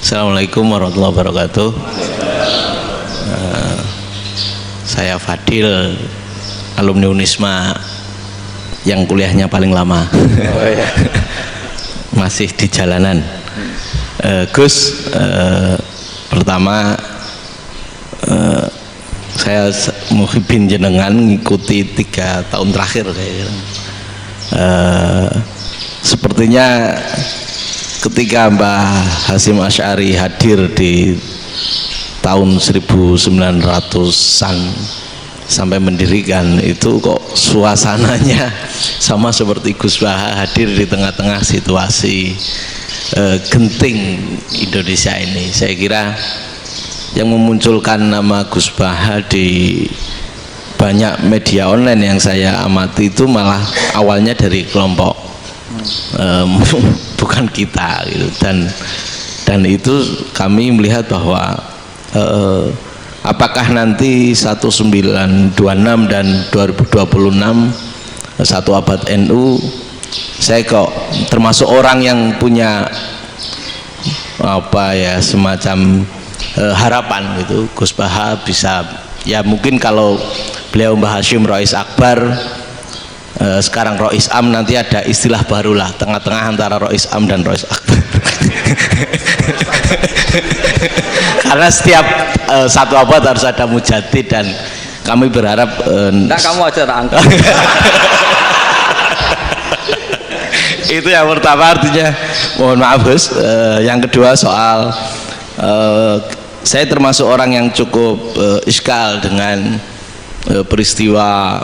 Assalamualaikum warahmatullahi wabarakatuh. Saya Fadil, alumni Unisma yang kuliahnya paling lama. Masih di jalanan. Gus, pertama saya muhibin jenengan ngikuti 3 tahun terakhir saya. Sepertinya ketika Mbah Hasyim Asy'ari hadir di tahun 1900-an sampai mendirikan itu, kok suasananya sama seperti Gus Baha hadir di tengah-tengah situasi genting Indonesia ini. Saya kira yang memunculkan nama Gus Baha di banyak media online yang saya amati itu malah awalnya dari kelompok bukan kita gitu. Dan itu kami melihat bahwa apakah nanti 1926 dan 2026 satu abad NU, saya kok termasuk orang yang punya semacam harapan gitu, Gus Baha bisa, ya mungkin kalau beliau Mbah Hasyim Rois Akbar, sekarang Rois Am, nanti ada istilah barulah tengah-tengah antara Rois Am dan Rois Akbar. Karena setiap satu abad harus ada mujadid, dan kami berharap enggak, kamu aja tak angkat. Itu yang pertama, artinya mohon maaf Gus. Yang kedua soal saya termasuk orang yang cukup iskal dengan peristiwa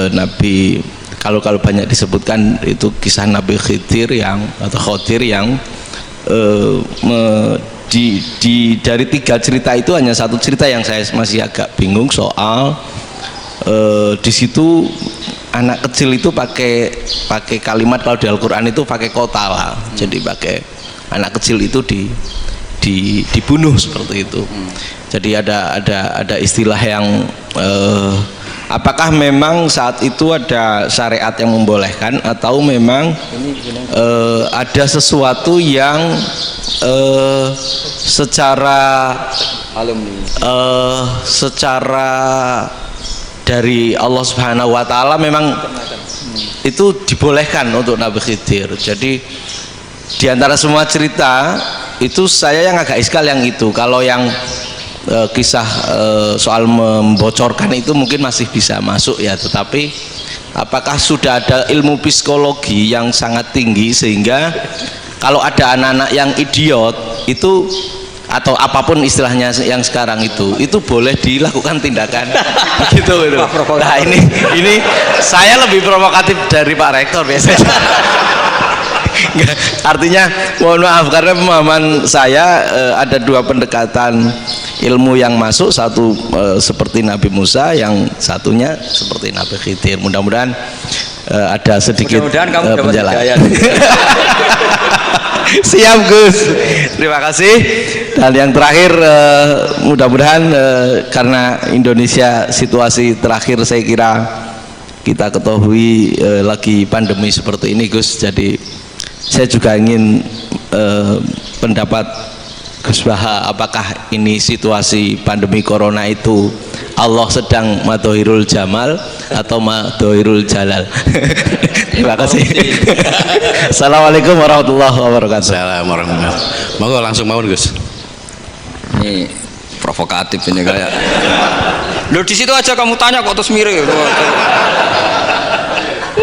Nabi, kalau banyak disebutkan itu kisah Nabi Khidir atau Khodir yang dari 3 cerita itu hanya satu cerita yang saya masih agak bingung soal di situ anak kecil itu pakai kalimat, kalau di Al-Quran itu pakai qatala, jadi pakai anak kecil itu dibunuh seperti itu. Jadi ada istilah yang apakah memang saat itu ada syariat yang membolehkan, atau memang ada sesuatu yang secara dari Allah Subhanahu wa Ta'ala memang itu dibolehkan untuk Nabi Khidir. Jadi di antara semua cerita itu saya yang agak iskal yang itu. Kalau yang kisah soal membocorkan itu mungkin masih bisa masuk ya, tetapi apakah sudah ada ilmu psikologi yang sangat tinggi sehingga kalau ada anak-anak yang idiot itu, atau apapun istilahnya yang sekarang itu boleh dilakukan tindakan begitu gitu. Nah ini saya lebih provokatif dari Pak Rektor biasanya. Artinya mohon maaf, karena pemahaman saya ada 2 pendekatan ilmu yang masuk, satu seperti Nabi Musa, yang satunya seperti Nabi Khidir. Mudah-mudahan ada sedikit penjelasan. Siap Gus, terima kasih. Dan yang terakhir, mudah-mudahan karena Indonesia situasi terakhir saya kira kita ketahui lagi pandemi seperti ini Gus, jadi saya juga ingin pendapat Gus Baha, apakah ini situasi pandemi corona itu Allah sedang madhohirul jamal atau madhohirul jalal? Terima kasih. Assalamualaikum warahmatullahi wabarakatuh. Assalamualaikum warahmatullahi wabarakatuh. Monggo langsung mawon Gus. Ini provokatif ini kayak. Loh, di situ aja kamu tanya kok terus mirip.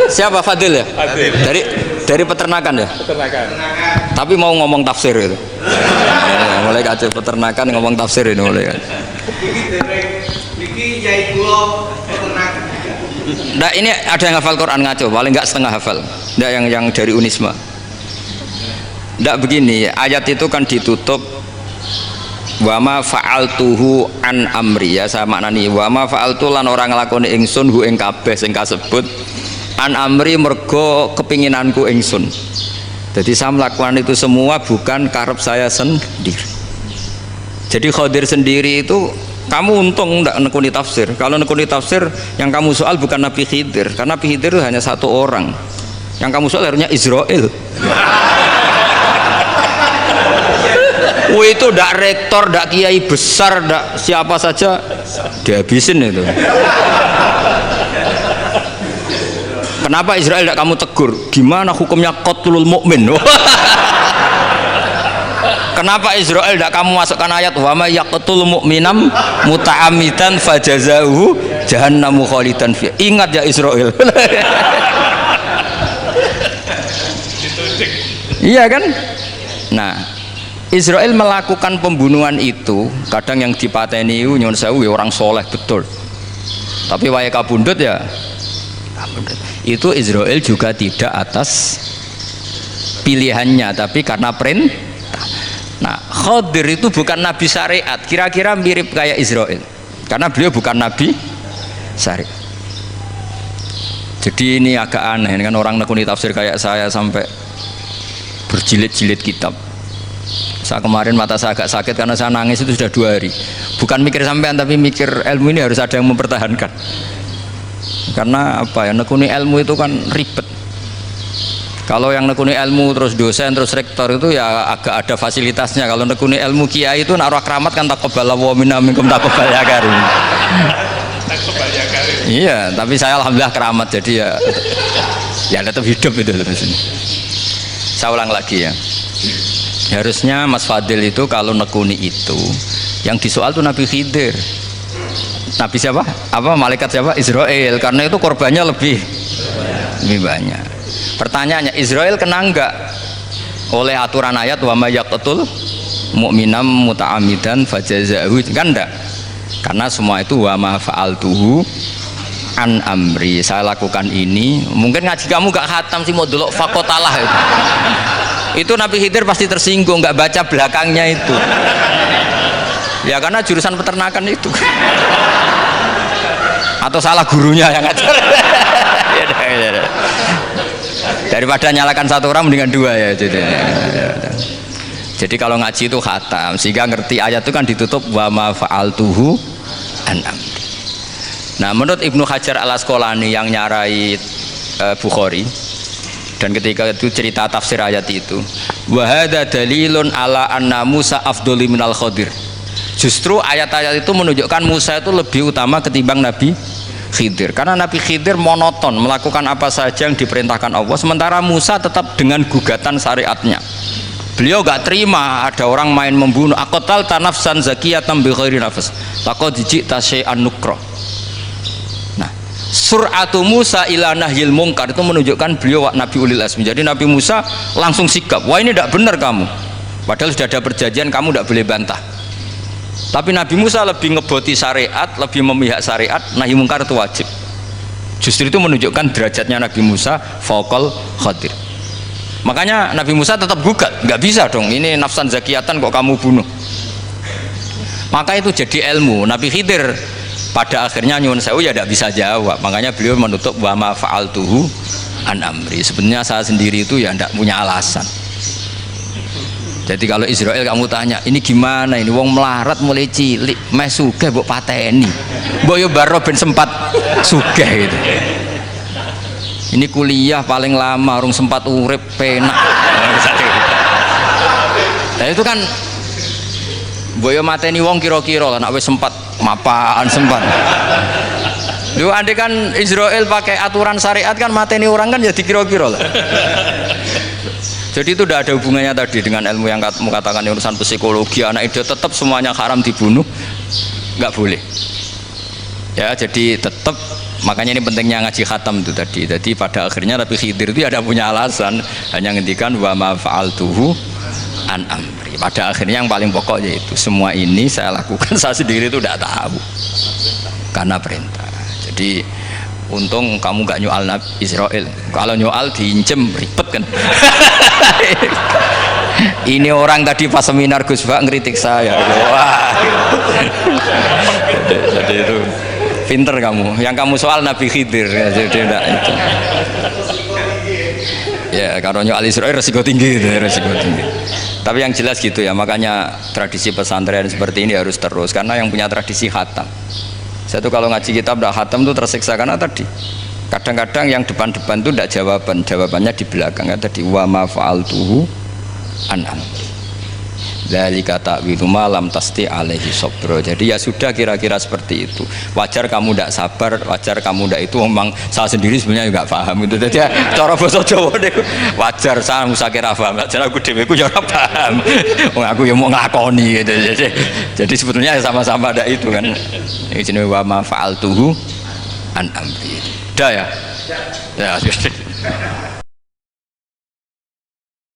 Siapa Fadil ya? Fadil. Dari peternakan ya? Peternakan. Tapi mau ngomong tafsir itu. Mulai kacau peternakan ngomong tafsir ini mulai kan. Niki yai kula peternakan. Nah, ini ada yang hafal Quran ngaco, paling enggak setengah hafal. Enggak yang dari Unisma. Enggak begini, ayat itu kan ditutup wa ma fa'altuhu an amri, ya saya maknani wa ma fa'altu lan orang nglakoni ingsun hu ing kabeh sing kasebut an amri mergo kepinginanku ingsun. Jadi saya melakukan itu semua bukan karep saya sendiri. Jadi Khodir sendiri itu kamu untung enggak nekuni tafsir. Kalau nekuni tafsir yang kamu soal bukan Nabi Khidir, karena Nabi Khidir itu hanya satu orang. Yang kamu soal harusnya Israel. Itu ndak rektor, ndak kiai besar, ndak siapa saja dihabisin itu. Kenapa Israel tidak kamu tegur? Gimana hukumnya qatlul mukmin? Kenapa Israel tidak kamu masukkan ayat wa may yaqtul mu'minam muta'ammidan fajazauhu jahannamu khalidan fi. Ingat ya Israel. Iya kan? Nah, Israel melakukan pembunuhan itu, kadang yang dipateni nyun sewu orang soleh betul. Tapi wae kabundut ya. Itu Israel juga tidak atas pilihannya, tapi karena perintah. Nah, Khadir itu bukan nabi syariat, kira-kira mirip kayak Israel, karena beliau bukan nabi syariat. Jadi ini agak aneh, ini kan orang nekuni tafsir kayak saya sampai berjilid-jilid kitab. Saya kemarin mata saya agak sakit karena saya nangis itu sudah 2 hari. Bukan mikir sampean, tapi mikir ilmu ini harus ada yang mempertahankan. Karena apa ya, nekuni ilmu itu kan ribet. Kalau yang nekuni ilmu terus dosen terus rektor itu ya agak ada fasilitasnya. Kalau nekuni ilmu kiai itu naruh keramat kan taqabbala wa minna minkum taqabbal ya karim. Iya, tapi saya alhamdulillah keramat, jadi ya tetap hidup itu terus. Saya ulang lagi ya. Harusnya Mas Fadil itu kalau nekuni itu yang disoal tuh Nabi Khidir. Nabi siapa? Apa malaikat siapa? Israel, karena itu korbannya lebih banyak. Pertanyaannya, Israel kena enggak oleh aturan ayat wa may yaqtul mu'minam muta'ammidan fajazaahu? Kan enggak, karena semua itu wa ma fa'altuhu an amri, saya lakukan ini. Mungkin ngaji kamu gak khatam sih, mau delok fakotalah itu Nabi Khidir pasti tersinggung, gak baca belakangnya itu ya, karena jurusan peternakan itu atau salah gurunya yang ngajar. Daripada nyalakan satu orang mendingan 2 ya. Jadi kalau ngaji itu khatam, sehingga ngerti ayat itu kan ditutup wa ma fa'altuhu an amri. Nah, menurut Ibnu Hajar al-Asqalani yang nyarai Bukhari, dan ketika itu cerita tafsir ayat itu, wa hadza dalilun ala anna Musa afdhalu minal Khadir. Justru ayat-ayat itu menunjukkan Musa itu lebih utama ketimbang Nabi Khidir, karena Nabi Khidir monoton melakukan apa saja yang diperintahkan Allah, sementara Musa tetap dengan gugatan syariatnya. Beliau gak terima ada orang main membunuh. Aqtal tanafsan zakiyatan bi ghairi nafs laqad ji'ta syai'an nukra. Nah, sur'atu Musa ila nahyil munkar itu menunjukkan beliau Nabi ulil azmi. Jadi Nabi Musa langsung sikap, wah ini tidak benar kamu, padahal sudah ada perjanjian, kamu tidak boleh bantah. Tapi Nabi Musa lebih ngeboti syariat, lebih memihak syariat, nahi mungkar itu wajib. Justru itu menunjukkan derajatnya Nabi Musa fauqal Khadir. Makanya Nabi Musa tetap gugat, nggak bisa dong, ini nafsan zakiyatan kok kamu bunuh. Maka itu jadi ilmu. Nabi Khidir pada akhirnya nyuwun sewu ya tidak bisa jawab. Makanya beliau menutup wa ma fa'altuhu an amri. Sebenarnya saya sendiri itu ya tidak punya alasan. Jadi kalau Israel kamu tanya, ini gimana ini wong melarat mulai cilik, meh sugih mbok pateni. Mbok yo baro ben sempat sugih gitu. Ini kuliah paling lama urung sempat urip penak. Nah itu kan mbok yo mateni wong kira-kira nek wis sempat mapaan sempat. Lho andai kan Israel pakai aturan syariat kan mateni orang kan ya dikira-kira lah. Jadi itu tidak ada hubungannya tadi dengan ilmu yang kamu katakan urusan psikologi, anak itu tetap semuanya haram dibunuh, nggak boleh. Ya jadi tetap, makanya ini pentingnya ngaji khatam itu tadi. Jadi pada akhirnya Nabi Khidir itu ada punya alasan, hanya ngendikan wa ma fa'altuhu an amri. Pada akhirnya yang paling pokok yaitu semua ini saya lakukan, saya sendiri itu tidak tahu karena perintah. Jadi untung kamu gak nyoal Nabi Israel. Kalau nyoal diinjem ribet kan. Ini orang tadi pas seminar Gus Bak ngeritik saya. Wah. Jadi itu pinter kamu. Yang kamu soal Nabi Khidir ya, jadi enggak itu. Ya kalau nyoal Israel resiko tinggi itu, resiko tinggi. Tapi yang jelas gitu ya, makanya tradisi pesantren seperti ini harus terus, karena yang punya tradisi khatam. Saya tuh kalau ngaji kitab tidak khatam tuh tersiksa, karena tadi kadang-kadang yang depan-depan tuh tidak jawabannya di belakang. Tadi wa ma fa'altuhu an amri. dzalika ta'wilu malam tasti alaihi sabra. Jadi ya sudah kira-kira seperti itu. Wajar kamu tidak sabar, wajar kamu tidak itu, memang saya sendiri sebenarnya enggak paham itu. Jadi ya, cara basa Jawa niku wajar saya usah kira paham. Jadi aku dhewe ku ya ora paham. Wong aku ya mau ngakoni gitu. Jadi sebetulnya sama-sama ada itu kan. Ini jenenge wa ma fa'altuhu an amri. Dah ya. Ya,